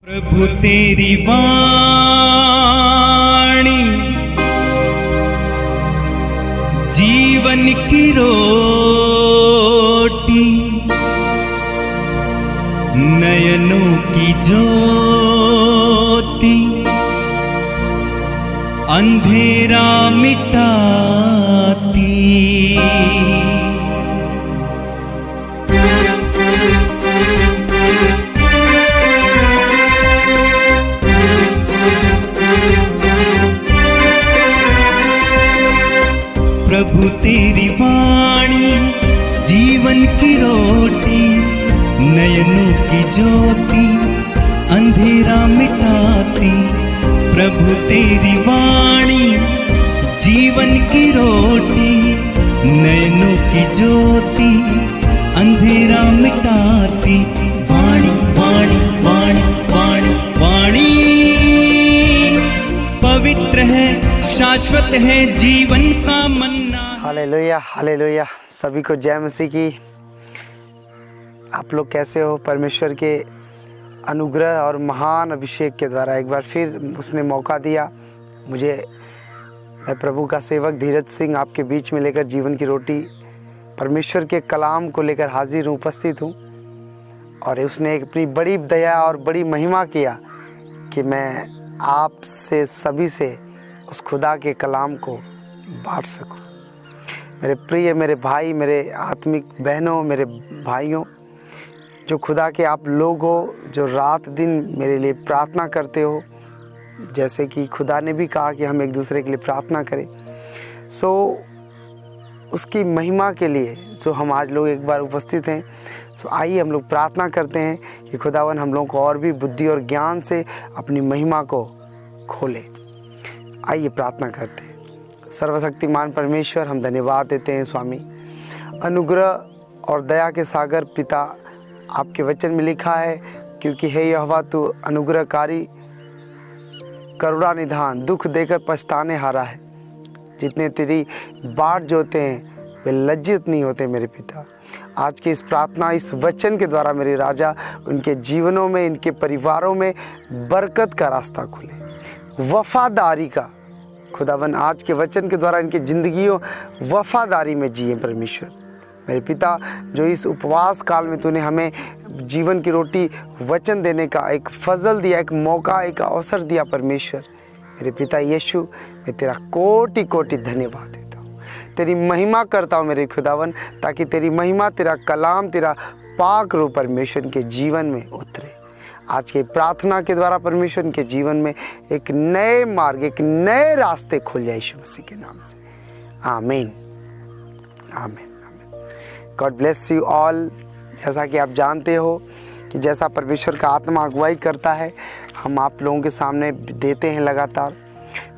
प्रभु तेरी वाणी जीवन की रोटी, नयनों की ज्योति, अंधेरा मिटाती। प्रभु तेरी वाणी जीवन की रोटी, नयनों की ज्योति, अंधेरा मिटाती। प्रभु तेरी वाणी जीवन की रोटी, नयनों की ज्योति, अंधेरा मिटाती। वाणी वाणी वाणी वाणी वाणी पवित्र है, शाश्वत है, जीवन का मन्ना। Hallelujah hallelujah. सभी को जय मसीह की। आप लोग कैसे हो? परमेश्वर के अनुग्रह और महान अभिषेक के द्वारा एक बार फिर उसने मौका दिया मुझे। मैं प्रभु का सेवक धीरज सिंह आपके बीच में लेकर जीवन की रोटी, परमेश्वर के कलाम को लेकर हाजिर हूँ, उपस्थित हूँ। और उसने एक अपनी बड़ी दया और बड़ी महिमा किया कि मैं आपसे सभी से उस खुदा के कलाम को बांट सकूं। मेरे प्रिय, मेरे भाई, मेरे आत्मिक बहनों, मेरे भाइयों, जो खुदा के आप लोग हो, जो रात दिन मेरे लिए प्रार्थना करते हो, जैसे कि खुदा ने भी कहा कि हम एक दूसरे के लिए प्रार्थना करें, सो उसकी महिमा के लिए जो हम आज लोग एक बार उपस्थित हैं, सो आइए हम लोग प्रार्थना करते हैं कि खुदावन हम लोगों को और भी बुद्धि और ज्ञान से अपनी महिमा को खोले। आइए प्रार्थना करते हैं। सर्वशक्तिमान परमेश्वर, हम धन्यवाद देते हैं स्वामी, अनुग्रह और दया के सागर पिता, आपके वचन में लिखा है, क्योंकि हे यहोवा तू अनुग्रहकारी, करुणा निधान, दुख देकर पछताने हारा है। जितने तेरी बाट जोते हैं वे लज्जित नहीं होते मेरे पिता। आज की इस प्रार्थना, इस वचन के द्वारा मेरे राजा, उनके जीवनों में, इनके परिवारों में बरकत का रास्ता खुले, वफादारी का। खुदावन आज के वचन के द्वारा इनकी ज़िंदगियों वफादारी में जिए परमेश्वर। मेरे पिता, जो इस उपवास काल में तूने हमें जीवन की रोटी वचन देने का एक फजल दिया, एक मौका, एक अवसर दिया परमेश्वर, मेरे पिता यीशु, मैं तेरा कोटि कोटि धन्यवाद देता हूँ, तेरी महिमा करता हूँ मेरे खुदावन, ताकि तेरी महिमा, तेरा कलाम, तेरा पाक रूप परमेश्वर के जीवन में उतरे। आज के प्रार्थना के द्वारा परमेश्वर के जीवन में एक नए मार्ग, एक नए रास्ते खुल जाए यीशु मसीह के नाम से। आमीन आमीन आमीन। God bless you all. जैसा कि आप जानते हो कि जैसा परमेश्वर का आत्मा अगुवाई करता है, हम आप लोगों के सामने देते हैं। लगातार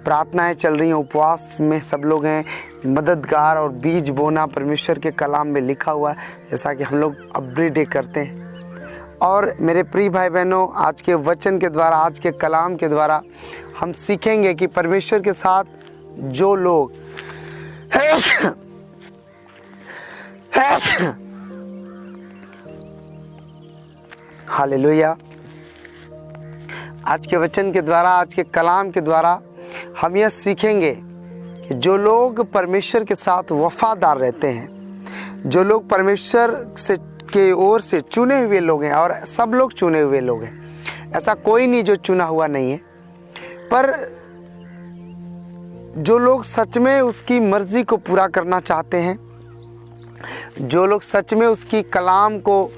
प्रार्थनाएं चल रही हैं, उपवास में सब लोग हैं। मददगार और बीज बोना परमेश्वर के कलाम में लिखा हुआ है, जैसा कि हम लोग एवरीडे करते हैं। और मेरे प्रिय भाई बहनों, आज के वचन के द्वारा, आज के कलाम के द्वारा हम सीखेंगे कि परमेश्वर के साथ जो लोग हालेलुया। आज के वचन के द्वारा, आज के कलाम के द्वारा हम यह सीखेंगे कि जो लोग परमेश्वर के साथ वफादार रहते हैं, जो लोग परमेश्वर से के ओर से चुने हुए लोग हैं, और सब लोग चुने हुए लोग हैं, ऐसा कोई नहीं जो चुना हुआ नहीं है, पर जो लोग सच में उसकी मर्जी को पूरा करना चाहते हैं, जो लोग सच में उसकी कलाम को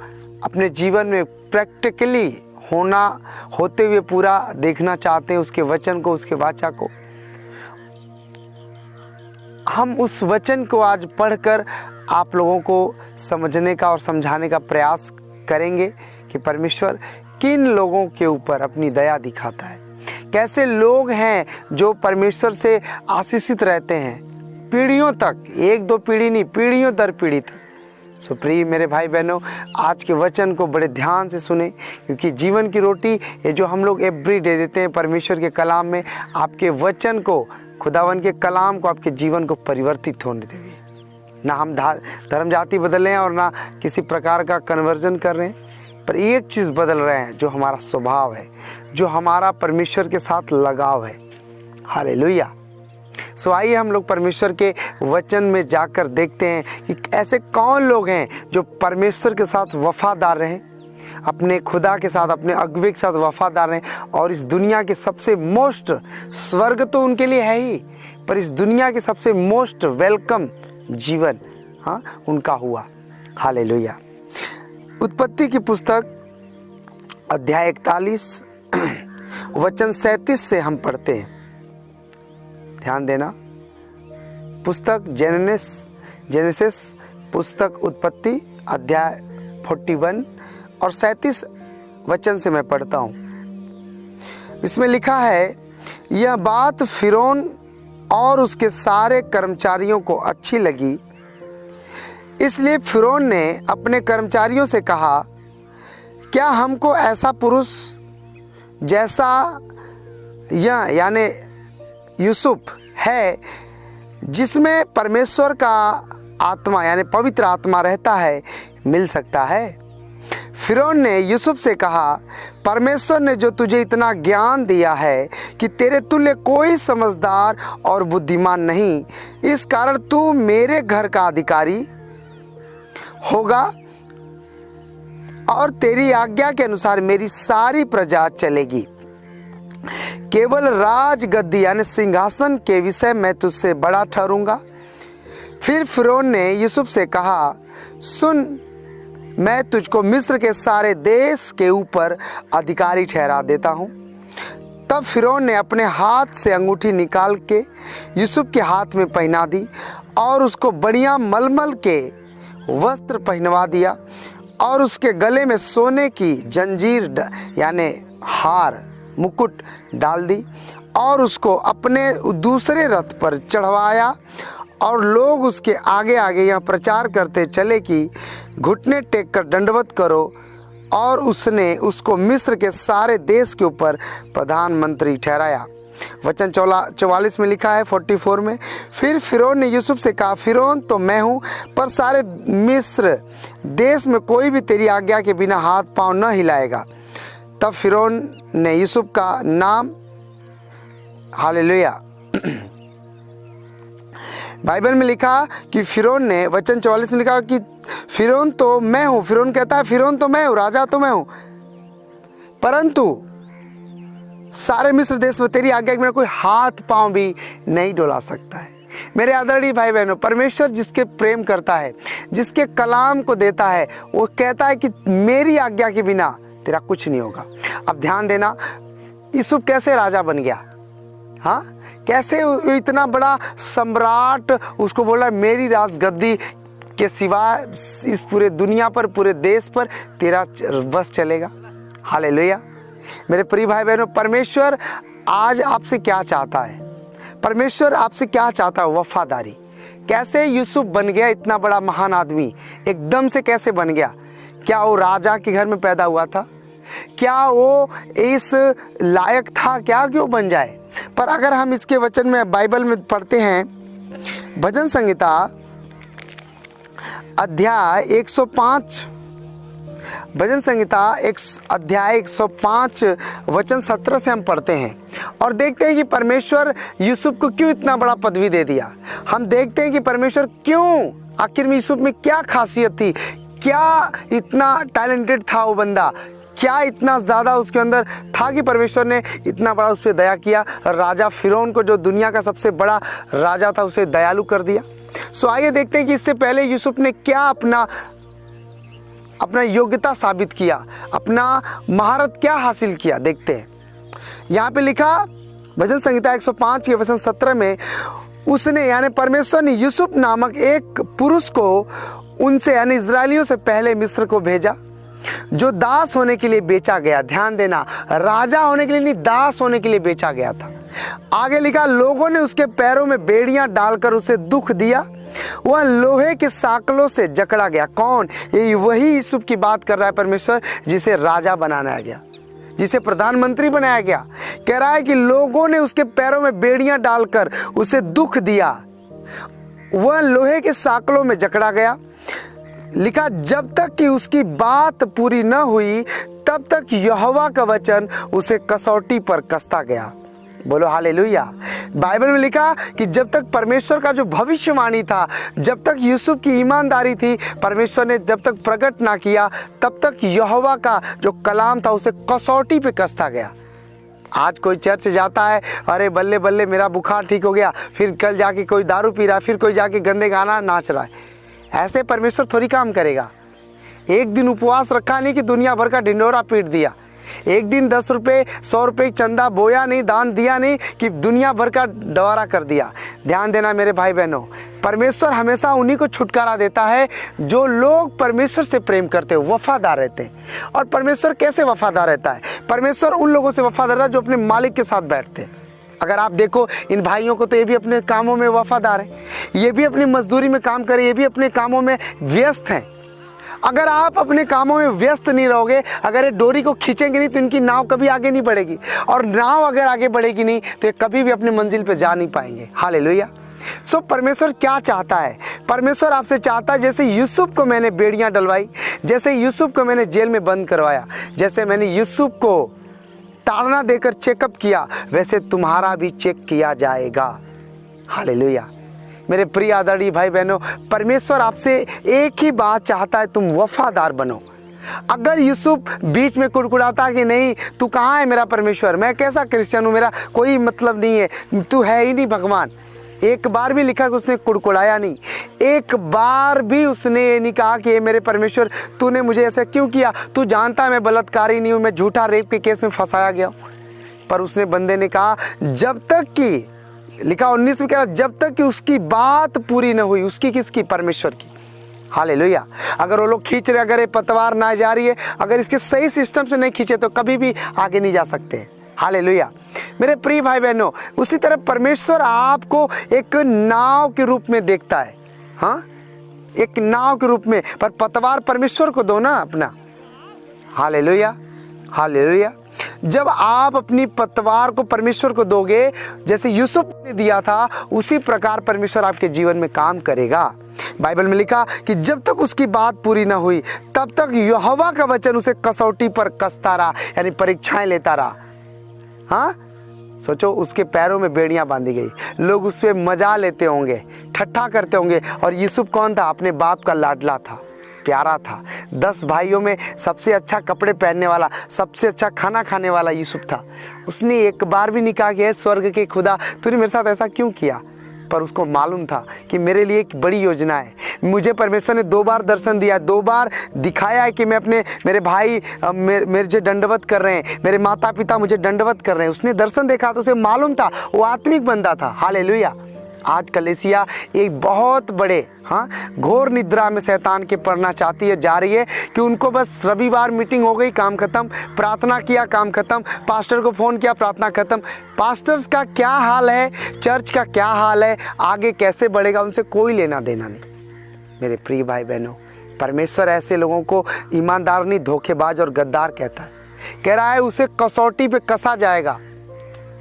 अपने जीवन में प्रैक्टिकली होते हुए पूरा देखना चाहते हैं, उसके वचन को, उसके वाचा को, हम उस वचन को आज पढ़कर आप लोगों को समझने का और समझाने का प्रयास करेंगे कि परमेश्वर किन लोगों के ऊपर अपनी दया दिखाता है। कैसे लोग हैं जो परमेश्वर से आशीषित रहते हैं पीढ़ियों तक, एक दो पीढ़ी नहीं, पीढ़ियों दर पीढ़ी तक। सो प्रिय मेरे भाई बहनों, आज के वचन को बड़े ध्यान से सुने, क्योंकि जीवन की रोटी ये जो हम लोग एवरीडे देते हैं परमेश्वर के कलाम में, आपके वचन को, खुदावन के कलाम को आपके जीवन को परिवर्तित होने देंगे। ना हम धर्म जाति बदल रहे हैं और ना किसी प्रकार का कन्वर्जन कर रहे हैं, पर एक चीज़ बदल रहे हैं, जो हमारा स्वभाव है, जो हमारा परमेश्वर के साथ लगाव है। हालेलुया। सो आइए हम लोग परमेश्वर के वचन में जाकर देखते हैं कि ऐसे कौन लोग हैं जो परमेश्वर के साथ वफादार रहें, अपने खुदा के साथ, अपने अगुवे के साथ वफादार रहें। और इस दुनिया के सबसे मोस्ट, स्वर्ग तो उनके लिए है ही, पर इस दुनिया के सबसे मोस्ट वेलकम जीवन उनका हुआ। हालेलुया। उत्पत्ति की पुस्तक अध्याय 41 वचन 37 से हम पढ़ते हैं। ध्यान देना, पुस्तक जेनेसिस पुस्तक उत्पत्ति अध्याय 41 और 37 वचन से मैं पढ़ता हूँ। इसमें लिखा है, यह बात फिरौन और उसके सारे कर्मचारियों को अच्छी लगी, इसलिए फिरौन ने अपने कर्मचारियों से कहा, क्या हमको ऐसा पुरुष जैसा यह यानी यूसुफ है, जिसमें परमेश्वर का आत्मा यानी पवित्र आत्मा रहता है, मिल सकता है? फिरौन ने यूसुफ से कहा, परमेश्वर ने जो तुझे इतना ज्ञान दिया है कि तेरे तुल्य कोई समझदार और बुद्धिमान नहीं, इस कारण तू मेरे घर का अधिकारी होगा और तेरी आज्ञा के अनुसार मेरी सारी प्रजा चलेगी। केवल राज गद्दी यानी सिंहासन के विषय मैं तुझसे बड़ा ठहरूंगा। फिर फिरौन ने यूसुफ से कहा, सुन, मैं तुझको मिस्र के सारे देश के ऊपर अधिकारी ठहरा देता हूँ। तब फिरौन ने अपने हाथ से अंगूठी निकाल के यूसुफ के हाथ में पहना दी और उसको बढ़िया मलमल के वस्त्र पहनवा दिया और उसके गले में सोने की जंजीर यानी हार मुकुट डाल दी और उसको अपने दूसरे रथ पर चढ़वाया। और लोग उसके आगे आगे यह प्रचार करते चले कि घुटने टेक कर दंडवत करो। और उसने उसको मिस्र के सारे देश के ऊपर प्रधानमंत्री ठहराया। वचन 44 में लिखा है 44 में, फिर फिरौन ने यूसुफ से कहा, फिरौन तो मैं हूँ, पर सारे मिस्र देश में कोई भी तेरी आज्ञा के बिना हाथ पांव न हिलाएगा। तब फिरौन ने यूसुफ का नाम, हालेलुया, बाइबल में लिखा कि फिरौन ने, वचन 44 में लिखा कि फिरौन तो मैं हूँ। फिरौन कहता है, फिरौन तो मैं हूँ, राजा तो मैं हूँ, परंतु सारे मिस्र देश में तेरी आज्ञा के बिना कोई हाथ पांव भी नहीं डोला सकता है। मेरे आदरणीय भाई बहनों, परमेश्वर जिसके प्रेम करता है, जिसके कलाम को देता है, वो कहता है कि मेरी आज्ञा के बिना तेरा कुछ नहीं होगा। अब ध्यान देना, यूसुफ कैसे राजा बन गया? हाँ, कैसे इतना बड़ा सम्राट, उसको बोला मेरी राजगद्दी के सिवा इस पूरे दुनिया पर, पूरे देश पर तेरा बस चलेगा। हालेलुया। मेरे प्रिय भाई बहनों, परमेश्वर आज आपसे क्या चाहता है? परमेश्वर आपसे क्या चाहता है? वफादारी। कैसे यूसुफ बन गया इतना बड़ा महान आदमी? एकदम से कैसे बन गया? क्या वो राजा के घर में पैदा हुआ था? क्या वो इस लायक था क्या क्यों बन जाए? पर अगर हम इसके वचन में बाइबल में पढ़ते हैं, भजन संहिता अध्याय 105, भजन संहिता अध्याय 105 वचन 17 से हम पढ़ते हैं और देखते हैं कि परमेश्वर यूसुफ को क्यों इतना बड़ा पदवी दे दिया। हम देखते हैं कि परमेश्वर क्यों, आखिर में यूसुफ में क्या खासियत थी, क्या इतना टैलेंटेड था वो बंदा, क्या इतना ज़्यादा उसके अंदर था कि परमेश्वर ने इतना बड़ा उस पर दया किया। राजा फिरौन को, जो दुनिया का सबसे बड़ा राजा था, उसे दयालु कर दिया। सो आइए देखते हैं कि इससे पहले यूसुफ ने क्या अपना योग्यता साबित किया, अपना महारत क्या हासिल किया। देखते हैं, यहाँ पे लिखा भजन संहिता 105 के वचन 17 में, उसने यानी परमेश्वर ने यूसुफ नामक एक पुरुष को उनसे यानी इजरायलियों से पहले मिस्र को भेजा, जो दास होने के लिए बेचा गया। ध्यान देना, राजा होने के लिए नहीं, दास होने के लिए बेचा गया था। आगे लिखा, लोगों ने उसके पैरों में बेड़ियां डालकर उसे दुख दिया, वह लोहे के साकलों से जकड़ा गया। कौन? ये वही यूसुफ की बात कर रहा है परमेश्वर, जिसे राजा बनाया गया, जिसे प्रधानमंत्री बनाया गया। कह रहा है कि लोगों ने उसके पैरों में बेड़ियां डालकर उसे दुख दिया, वह लोहे के साकलों में जकड़ा गया। लिखा जब तक कि उसकी बात पूरी न हुई तब तक यहोवा का वचन उसे कसौटी पर कसता गया। बोलो हालेलुया। बाइबल में लिखा कि जब तक परमेश्वर का जो भविष्यवाणी था, जब तक यूसुफ की ईमानदारी थी, परमेश्वर ने जब तक प्रकट ना किया तब तक यहोवा का जो कलाम था उसे कसौटी पे कसता गया। आज कोई चर्च जाता है, अरे बल्ले बल्ले मेरा बुखार ठीक हो गया, फिर कल जाके कोई दारू पी रहा है, फिर कोई जाके गंदे गाना नाच रहा है। ऐसे परमेश्वर थोड़ी काम करेगा। एक दिन उपवास रखा नहीं कि दुनिया भर का ढिंडोरा पीट दिया। एक दिन 10 रुपये 100 रुपये चंदा बोया नहीं, दान दिया नहीं कि दुनिया भर का डवारा कर दिया। ध्यान देना मेरे भाई बहनों, परमेश्वर हमेशा उन्हीं को छुटकारा देता है जो लोग परमेश्वर से प्रेम करते हैं, वफादार रहते हैं। और परमेश्वर कैसे वफादार रहता है? परमेश्वर उन लोगों से वफादार रहता है जो अपने मालिक के साथ बैठते हैं। अगर आप देखो इन भाइयों को, तो ये भी अपने कामों में वफादार है, ये भी अपनी मजदूरी में काम करे, ये भी अपने कामों में व्यस्त हैं। अगर आप अपने कामों में व्यस्त नहीं रहोगे, अगर ये डोरी को खींचेंगे नहीं तो इनकी नाव कभी आगे नहीं बढ़ेगी, और नाव अगर आगे बढ़ेगी नहीं तो ये कभी भी अपनी मंजिल पे जा नहीं पाएंगे। हालेलुया। सो परमेश्वर क्या चाहता है? परमेश्वर आपसे चाहता है जैसे यूसुफ को मैंने बेड़ियां डलवाई, जैसे यूसुफ को मैंने जेल में बंद करवाया, जैसे मैंने यूसुफ को ताड़ना देकर चेकअप किया, वैसे तुम्हारा भी चेक किया जाएगा। हालेलुया। मेरे प्रिय आदरणीय भाई बहनों, परमेश्वर आपसे एक ही बात चाहता है, तुम वफादार बनो। अगर यूसुफ बीच में कुड़कुड़ाता कि नहीं तू कहाँ है मेरा परमेश्वर, मैं कैसा क्रिश्चियन हूँ, मेरा कोई मतलब नहीं है, तू है ही नहीं भगवान, एक बार भी लिखा कि उसने कुड़कुड़ाया नहीं, एक बार भी उसने ये नहीं कहा कि ये मेरे परमेश्वर तूने मुझे ऐसा क्यों किया, तू जानता है मैं बलात्कारी नहीं हूँ, मैं झूठा रेप के केस में फंसाया गया हूँ। पर उसने बंदे ने कहा जब तक कि, लिखा 19 में कह रहा, जब तक कि उसकी बात पूरी न हुई। उसकी किसकी? परमेश्वर की। हालेलुया। अगर वो लोग खींच रहे, अगर ये पतवार ना जा रही है, अगर इसके सही सिस्टम से नहीं खींचे तो कभी भी आगे नहीं जा सकते। हालेलुया। मेरे प्रिय भाई बहनों, उसी तरह परमेश्वर आपको एक नाव के रूप में देखता है। हाँ, एक नाव के रूप में, पर पतवार परमेश्वर को दो ना अपना। Hallelujah, hallelujah. जब आप अपनी पतवार को परमेश्वर को दोगे, जैसे यूसुफ ने दिया था, उसी प्रकार परमेश्वर आपके जीवन में काम करेगा। बाइबल में लिखा कि जब तक उसकी बात पूरी ना हुई तब तक यहोवा का वचन उसे कसौटी पर कसता रहा, यानी परीक्षाएं लेता रहा। हाँ, सोचो, उसके पैरों में बेड़ियां बांधी गई, लोग उससे मजा लेते होंगे, ठट्ठा करते होंगे। और यूसुफ कौन था? अपने बाप का लाडला था, प्यारा था। 10 भाइयों में सबसे अच्छा कपड़े पहनने वाला, सबसे अच्छा खाना खाने वाला यूसुफ था। उसने एक बार भी नहीं कहा कि हे स्वर्ग के खुदा तूने मेरे साथ ऐसा क्यों किया, पर उसको मालूम था कि मेरे लिए एक बड़ी योजना है। मुझे परमेश्वर ने 2 बार दर्शन दिया, 2 बार दिखाया है कि मैं मेरे भाई मुझे दंडवत कर रहे हैं, मेरे माता पिता मुझे दंडवत कर रहे हैं। उसने दर्शन देखा तो उसे मालूम था, वो आत्मिक बंदा था। हालेलुया। आज कलीसिया एक बहुत बड़े घोर निद्रा में शैतान के पड़ना चाहती है, जा रही है कि उनको बस रविवार मीटिंग हो गई, काम खत्म, प्रार्थना किया, काम खत्म, पास्टर को फ़ोन किया, प्रार्थना खत्म। पास्टर का क्या हाल है, चर्च का क्या हाल है, आगे कैसे बढ़ेगा, उनसे कोई लेना देना नहीं। मेरे प्रिय भाई बहनों, परमेश्वर ऐसे लोगों को ईमानदार नहीं, धोखेबाज और गद्दार कहता है। कह रहा है उसे कसौटी पे कसा जाएगा।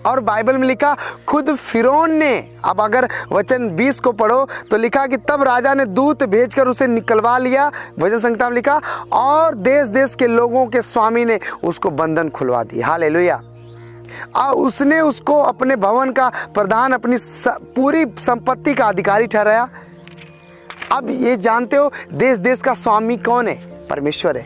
और बाइबल में लिखा खुद फिरौन ने, अब अगर वचन 20 को पढ़ो तो लिखा कि तब राजा ने दूत भेजकर उसे निकलवा लिया। वचन संहिता में लिखा और देश देश के लोगों के स्वामी ने उसको बंधन खुलवा दिया। हालेलुया। उसने उसको अपने भवन का प्रधान, अपनी पूरी संपत्ति का अधिकारी ठहराया। अब ये जानते हो देश देश का स्वामी कौन है? परमेश्वर है,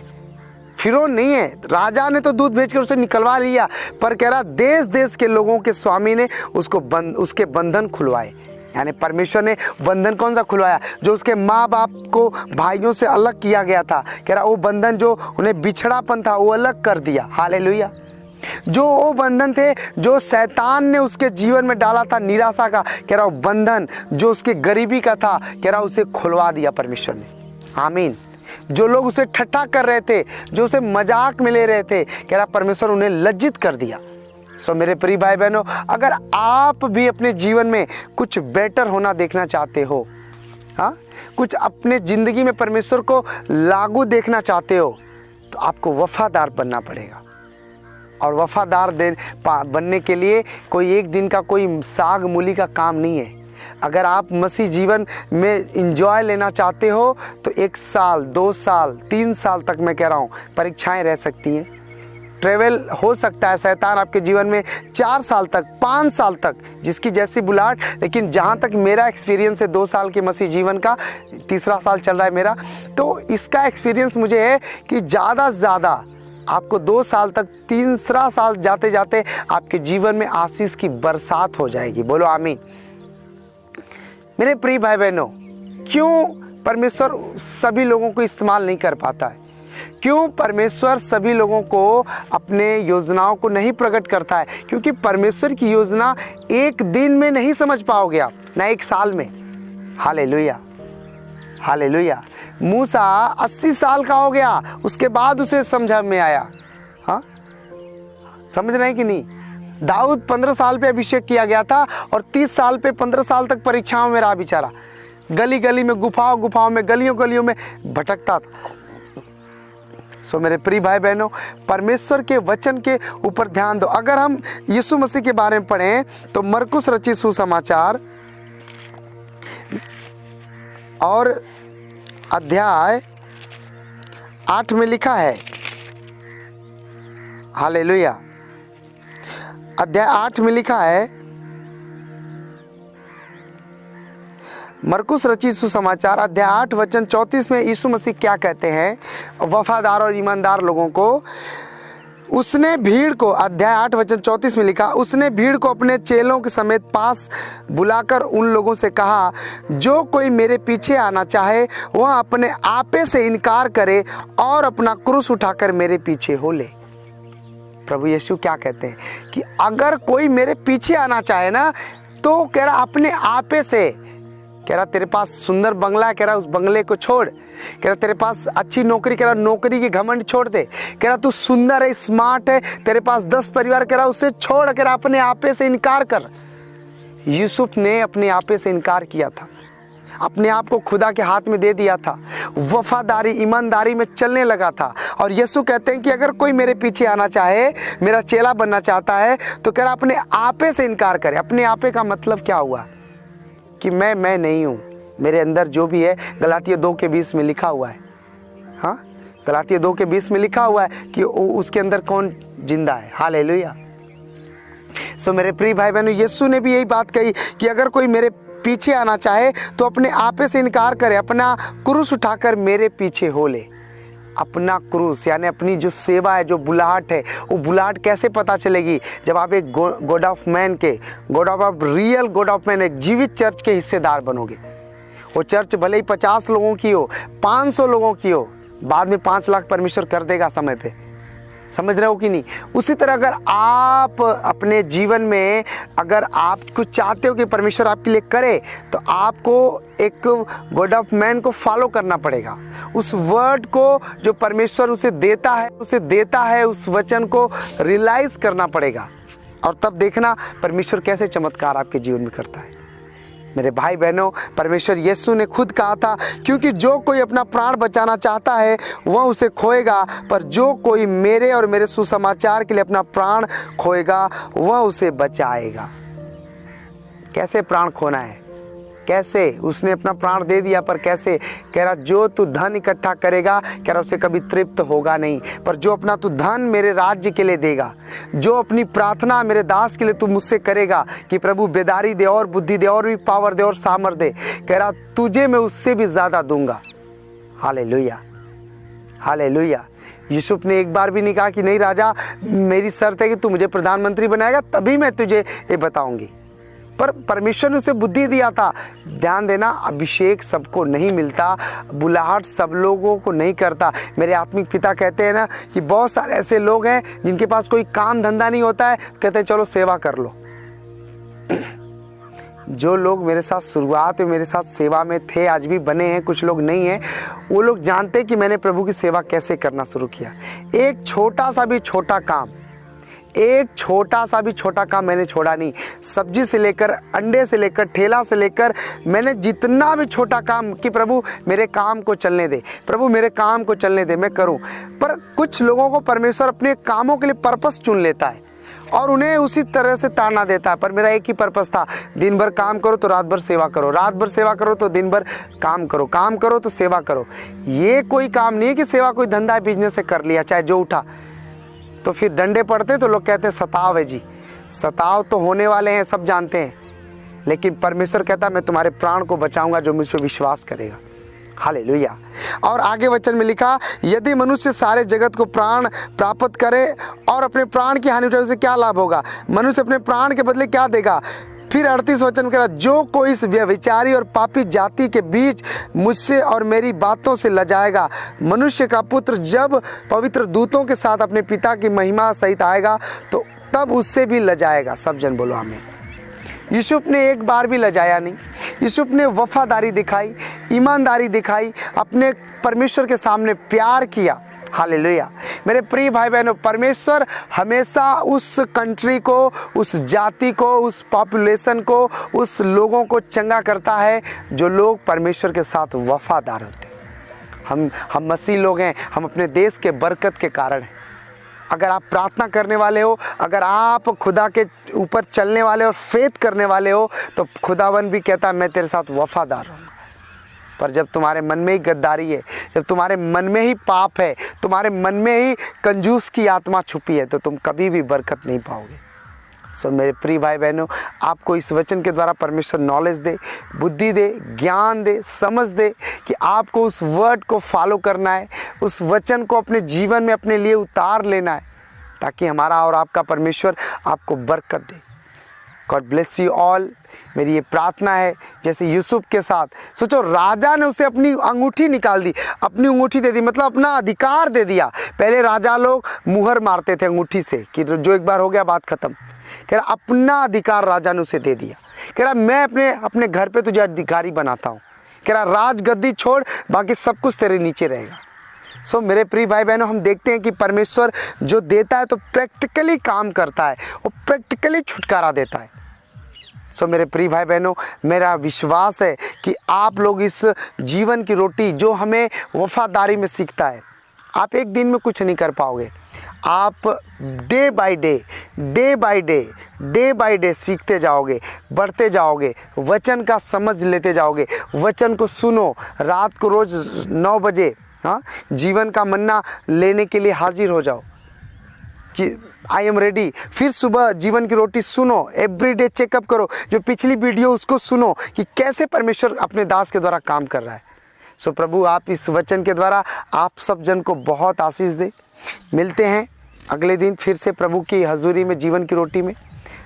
फिरौन नहीं है। राजा ने तो दूध भेजकर उसे निकलवा लिया, पर कह रहा देश देश के लोगों के स्वामी ने उसके बंधन खुलवाए। यानी परमेश्वर ने बंधन कौन सा खुलवाया? जो उसके माँ बाप को भाइयों से अलग किया गया था, कह रहा वो बंधन जो उन्हें बिछड़ापन था वो अलग कर दिया। हालेलुया। जो वो बंधन थे जो शैतान ने उसके जीवन में डाला था, निराशा का, कह रहा वो बंधन जो उसके गरीबी का था, कह रहा उसे खुलवा दिया परमेश्वर ने। आमीन। जो लोग उसे ठट्ठा कर रहे थे, जो उसे मजाक में ले रहे थे, कह रहा परमेश्वर उन्हें लज्जित कर दिया। सो मेरे प्रिय भाई बहनों, अगर आप भी अपने जीवन में कुछ बेटर होना देखना चाहते हो, हाँ, कुछ अपने ज़िंदगी में परमेश्वर को लागू देखना चाहते हो, तो आपको वफादार बनना पड़ेगा। और वफादार बनने के लिए कोई एक दिन का कोई साग मूली का काम नहीं है। अगर आप मसीह जीवन में एंजॉय लेना चाहते हो तो 1 साल, 2 साल, 3 साल तक मैं कह रहा हूँ परीक्षाएं रह सकती हैं। ट्रेवल हो सकता है शैतान आपके जीवन में 4 साल तक, 5 साल तक, जिसकी जैसी बुलाहट। लेकिन जहाँ तक मेरा एक्सपीरियंस है 2 साल के मसीह जीवन का, 3रा साल चल रहा है मेरा, तो इसका एक्सपीरियंस मुझे है कि ज़्यादा से ज़्यादा आपको 2 साल तक, 3रा साल जाते जाते आपके जीवन में आशीष की बरसात हो जाएगी। बोलो आमीन। मेरे प्रिय भाई बहनों, क्यों परमेश्वर सभी लोगों को इस्तेमाल नहीं कर पाता है? क्यों परमेश्वर सभी लोगों को अपने योजनाओं को नहीं प्रकट करता है? क्योंकि परमेश्वर की योजना एक दिन में नहीं समझ पाओगे आप, ना 1 साल में। Hallelujah, hallelujah. मूसा 80 साल का हो गया, उसके बाद उसे समझ में आया। हाँ, समझ रहे हैं कि नहीं? दाऊद 15 साल पे अभिषेक किया गया था और 30 साल पे 15 साल तक परीक्षाओं में रहा बेचारा। गली गली में, गुफाओं में, गलियों में भटकता था। सो मेरे प्रिय भाई बहनों, परमेश्वर के वचन के ऊपर ध्यान दो। अगर हम यीशु मसीह के बारे में पढ़ें तो मरकुस रचित सुसमाचार और अध्याय 8 में लिखा है, हालेलुया, अध्याय 8 में लिखा है, मरकुस रचित सुसमाचार अध्याय 8 वचन 34 में यीशु मसीह क्या कहते हैं वफादार और ईमानदार लोगों को? उसने भीड़ को, अध्याय 8 वचन 34 में लिखा, उसने भीड़ को अपने चेलों के समेत पास बुलाकर उन लोगों से कहा, जो कोई मेरे पीछे आना चाहे वह अपने आपे से इनकार करे और अपना क्रूस उठाकर मेरे पीछे हो ले। प्रभु यीशु क्या कहते हैं कि अगर कोई मेरे पीछे आना चाहे ना, तो कह रहा अपने आपे से, कह रहा तेरे पास सुंदर बंगला है, कह रहा उस बंगले को छोड़, कह रहा तेरे पास अच्छी नौकरी, कह रहा नौकरी की घमंड छोड़ दे, कह रहा तू सुंदर है, स्मार्ट है, तेरे पास 10 परिवार, कह रहा उसे छोड़, कह रहा अपने आपे से इनकार कर। यूसुफ ने अपने आपे से इनकार किया था, अपने आप को खुदा के हाथ में दे दिया था, वफादारी ईमानदारी में चलने लगा था। और यीशु कहते हैं कि अगर कोई मेरे पीछे आना चाहे, मेरा चेला बनना चाहता है, तो कह रहा अपने आपे से इनकार करे। अपने आपे का मतलब क्या हुआ कि मैं नहीं हूँ, मेरे अंदर जो भी है, गलातिया 2:20 में लिखा हुआ है। हाँ, गलातिया 2:20 में लिखा हुआ है कि उसके अंदर कौन जिंदा है। हालेलुया। सो मेरे प्रिय भाई बहनों, यीशु ने भी यही बात कही कि अगर कोई मेरे पीछे आना चाहे तो अपने आपे से इनकार करे, अपना क्रूस उठाकर मेरे पीछे हो ले। अपना क्रूस यानी अपनी जो सेवा है, जो बुलाहट है, वो बुलाहट कैसे पता चलेगी? जब आप एक गॉड ऑफ मैन के, रियल गॉड ऑफ मैन, एक जीवित चर्च के हिस्सेदार बनोगे। वो चर्च भले ही 50 लोगों की हो, 500 लोगों की हो, बाद में 5 लाख परमेश्वर कर देगा समय पे। समझ रहे हो कि नहीं? उसी तरह अगर आप अपने जीवन में, अगर आप कुछ चाहते हो कि परमेश्वर आपके लिए करे, तो आपको एक गॉड ऑफ मैन को फॉलो करना पड़ेगा। उस वर्ड को जो परमेश्वर उसे देता है, उस वचन को रियलाइज करना पड़ेगा। और तब देखना परमेश्वर कैसे चमत्कार आपके जीवन में करता है। मेरे भाई बहनों, परमेश्वर यीशु ने खुद कहा था, क्योंकि जो कोई अपना प्राण बचाना चाहता है वह उसे खोएगा, पर जो कोई मेरे और मेरे सुसमाचार के लिए अपना प्राण खोएगा वह उसे बचाएगा। कैसे प्राण खोना है? कैसे? उसने अपना प्राण दे दिया, पर कैसे? कह रहा जो तू धन इकट्ठा करेगा, कह रहा उससे कभी तृप्त होगा नहीं, पर जो अपना तू धन मेरे राज्य के लिए देगा, जो अपनी प्रार्थना मेरे दास के लिए तू मुझसे करेगा कि प्रभु बेदारी दे और बुद्धि दे और भी पावर दे और सामर्थ दे, कह रहा तुझे मैं उससे भी ज़्यादा दूंगा। Hallelujah, hallelujah. यूसुफ ने एक बार भी नहीं कहा कि नहीं राजा, मेरी शर्त है कि तू मुझे प्रधानमंत्री बनाएगा तभी मैं तुझे ये बताऊंगी। पर परमेश्वर ने उसे बुद्धि दिया था। ध्यान देना, अभिषेक सबको नहीं मिलता, बुलाहट सब लोगों को नहीं करता। मेरे आत्मिक पिता कहते हैं ना कि बहुत सारे ऐसे लोग हैं जिनके पास कोई काम धंधा नहीं होता है, कहते हैं चलो सेवा कर लो। जो लोग मेरे साथ शुरुआत में मेरे साथ सेवा में थे, आज भी बने हैं, कुछ लोग नहीं हैं, वो लोग जानते हैं कि मैंने प्रभु की सेवा कैसे करना शुरू किया। एक छोटा सा भी छोटा काम मैंने छोड़ा नहीं। सब्जी से लेकर, अंडे से लेकर, ठेला से लेकर, मैंने जितना भी छोटा काम कि प्रभु मेरे काम को चलने दे, प्रभु मेरे काम को चलने दे, मैं करूं। पर कुछ लोगों को परमेश्वर अपने कामों के लिए पर्पस चुन लेता है। और उन्हें उसी तरह से ताड़ना देता है। पर मेरा एक ही पर्पस था, दिन भर काम करो तो रात भर सेवा करो, रात भर सेवा करो तो दिन भर काम करो, काम करो तो सेवा करो। ये कोई काम नहीं है कि सेवा कोई धंधा बिजनेस से कर लिया चाहे जो उठा। तो फिर डंडे पड़ते तो लोग कहते हैं सताव है जी, सताव तो होने वाले हैं, सब जानते हैं, लेकिन परमेश्वर कहता है मैं तुम्हारे प्राण को बचाऊंगा जो मुझ पर विश्वास करेगा। हालेलुया। और आगे वचन में लिखा, यदि मनुष्य सारे जगत को प्राण प्राप्त करे और अपने प्राण की हानि उठाए उसे क्या लाभ होगा? मनुष्य अपने प्राण के बदले क्या देगा? फिर 38 वचन कह रहा, जो कोई इस व्यभिचारी और पापी जाति के बीच मुझसे और मेरी बातों से लजाएगा, मनुष्य का पुत्र जब पवित्र दूतों के साथ अपने पिता की महिमा सहित आएगा तो तब उससे भी लजाएगा। सब जन बोलो आमीन। यूसुफ ने एक बार भी लजाया नहीं। यूसुफ ने वफादारी दिखाई, ईमानदारी दिखाई, अपने परमेश्वर के सामने प्यार किया। हालेलुया। मेरे प्रिय भाई बहनों, परमेश्वर हमेशा उस कंट्री को, उस जाति को, उस पॉपुलेशन को, उस लोगों को चंगा करता है जो लोग परमेश्वर के साथ वफादार होते हैं। हम मसीह लोग हैं, हम अपने देश के बरकत के कारण हैं। अगर आप प्रार्थना करने वाले हो, अगर आप खुदा के ऊपर चलने वाले और फेथ करने वाले हो, तो खुदावन भी कहता है मैं तेरे साथ वफादार हूँ। पर जब तुम्हारे मन में ही गद्दारी है, जब तुम्हारे मन में ही पाप है, तुम्हारे मन में ही कंजूस की आत्मा छुपी है, तो तुम कभी भी बरकत नहीं पाओगे। सो मेरे प्रिय भाई बहनों, आपको इस वचन के द्वारा परमेश्वर नॉलेज दे, बुद्धि दे, ज्ञान दे, समझ दे कि आपको उस वर्ड को फॉलो करना है, उस वचन को अपने जीवन में अपने लिए उतार लेना है, ताकि हमारा और आपका परमेश्वर आपको बरकत दे। God bless you all. मेरी ये प्रार्थना है, जैसे यूसुफ के साथ सोचो, राजा ने उसे अपनी अंगूठी निकाल दी, अपनी अंगूठी दे दी, मतलब अपना अधिकार दे दिया। पहले राजा लोग मुहर मारते थे अंगूठी से कि जो एक बार हो गया बात खत्म। कह रहा अपना अधिकार राजा ने उसे दे दिया। कह रहा मैं अपने घर पे तुझे अधिकारी बनाता हूँ। कह रहा राज गद्दी छोड़, बाकी सब कुछ तेरे नीचे रहेगा। सो मेरे प्रिय भाई बहनों, हम देखते हैं कि परमेश्वर जो देता है तो प्रैक्टिकली काम करता है, वो प्रैक्टिकली छुटकारा देता है। सो मेरे प्रिय भाई बहनों, मेरा विश्वास है कि आप लोग इस जीवन की रोटी जो हमें वफादारी में सीखता है, आप एक दिन में कुछ नहीं कर पाओगे। आप डे बाय डे सीखते जाओगे, बढ़ते जाओगे, वचन का समझ लेते जाओगे। वचन को सुनो, रात को रोज़ 9 बजे जीवन का मन्ना लेने के लिए हाजिर हो जाओ कि आई एम रेडी। फिर सुबह जीवन की रोटी सुनो, एवरीडे चेकअप करो, जो पिछली वीडियो उसको सुनो कि कैसे परमेश्वर अपने दास के द्वारा काम कर रहा है। सो प्रभु आप इस वचन के द्वारा आप सब जन को बहुत आशीष दे। मिलते हैं अगले दिन फिर से प्रभु की हजूरी में, जीवन की रोटी में।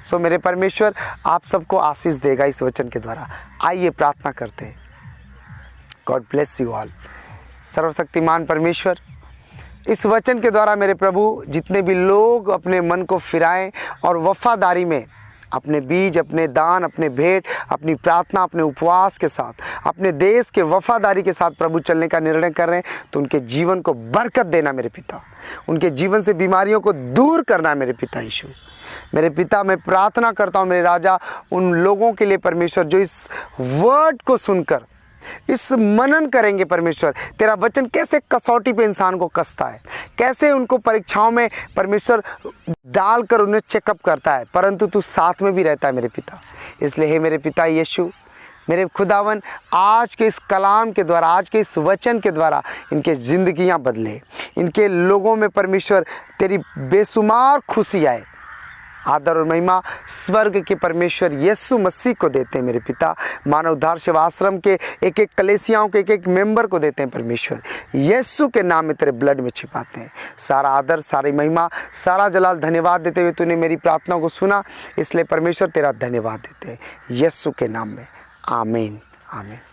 सो मेरे परमेश्वर आप सबको आशीष देगा इस वचन के द्वारा। आइए प्रार्थना करते हैं। God bless you all. सर्वशक्तिमान परमेश्वर, इस वचन के द्वारा मेरे प्रभु जितने भी लोग अपने मन को फिराएं और वफादारी में अपने बीज, अपने दान, अपने भेंट, अपनी प्रार्थना, अपने उपवास के साथ, अपने देश के वफादारी के साथ प्रभु चलने का निर्णय कर रहे हैं, तो उनके जीवन को बरकत देना मेरे पिता, उनके जीवन से बीमारियों को दूर करना मेरे पिता यीशु। मेरे पिता, मैं प्रार्थना करता हूँ मेरे राजा, उन लोगों के लिए परमेश्वर जो इस वर्ड को सुनकर इस मनन करेंगे परमेश्वर, तेरा वचन कैसे कसौटी पे इंसान को कसता है, कैसे उनको परीक्षाओं में परमेश्वर डालकर उन्हें चेकअप करता है, परंतु तू साथ में भी रहता है मेरे पिता। इसलिए हे मेरे पिता यीशु, मेरे खुदावन, आज के इस कलाम के द्वारा, आज के इस वचन के द्वारा इनके ज़िंदगियां बदले, इनके लोगों में परमेश्वर तेरी बेशुमार खुशी आए। आदर और महिमा स्वर्ग के परमेश्वर यीशु मसीह को देते हैं मेरे पिता। मानव उद्धार सेवा आश्रम के एक एक कलेसियाओं के एक एक मेंबर को देते हैं परमेश्वर, यीशु के नाम में तेरे ब्लड में छिपाते हैं। सारा आदर, सारी महिमा, सारा जलाल धन्यवाद देते हुए तूने मेरी प्रार्थना को सुना, इसलिए परमेश्वर तेरा धन्यवाद देते हैं यीशु के नाम में। आमीन आमीन।